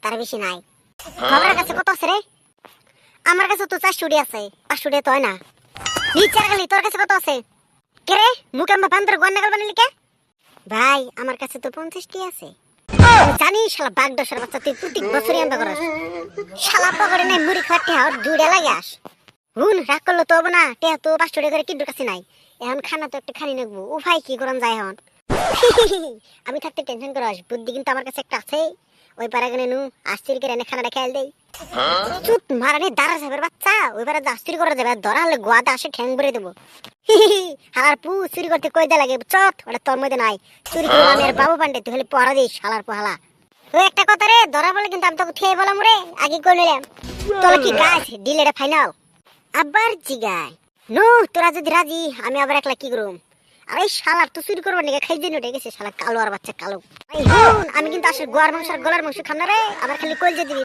তার বেশি নাই। আমার কাছে কত আছে রে? আমার কাছে তো 400 আছে। 500 তো হয় না। নিচে গেলি তোর কাছে কত আছে? কে রে মুখে আমার বান্দর গন্ডাগল বানালি কে? ভাই আমার কাছে তো 50টি আছে। জানি শালা বাগদশের বাচ্চা, তুই প্রতি বছরই আনন্দ করস। শালা পকেটে নাই মুড়ি খাটে আর দুইটা লাগে আস। হুন রাগ করলো তো হবে না, টেহা তো 500 টাকা করে কিডুর কাছে নাই। এখন খানা তো একটা খানি নেবো। ও ভাই কি করান যায় এখন? আমি থাকতে টেনশন করস, বুদ্ধি কিন্তু আমার কাছে একটা আছে। ওই পাড়াগানে নু আস্তির করে এনে খানাটা খেয়াল দেই। চুত মারানি দাঁড়া যাবে বাচ্চা, ওই পাড়া আস্তির করে দেবে, ধরা হলে গোয়াতে আসে ঠ্যাং ভরে দেবো। হালার পু চুরি করতে কয়দা লাগে চট, ওটা তোর মধ্যে নাই। চুরি করে আমি আর বাবু পান্ডে, তুই হলে পড়া দিস হালার পোহালা। ওই একটা কথা রে, ধরা বলে কিন্তু আমি তোকে খেয়ে বললাম রে, আগে করে নিলাম। তোর কি গাছ ডিল এটা ফাইনাল? আবার জিগায় নো, তোরা যদি রাজি আমি আবার একলা কি করুম? আরে শালার তো চুরি করবার নাকি খাই দিন উঠে গেছে শালা কালো আর বাচ্চা কালো। আমি কিন্তু আসলে গোয়ার মাংস আর গলার মাংস খাম না রে, আবার খালি কলজে দিবি।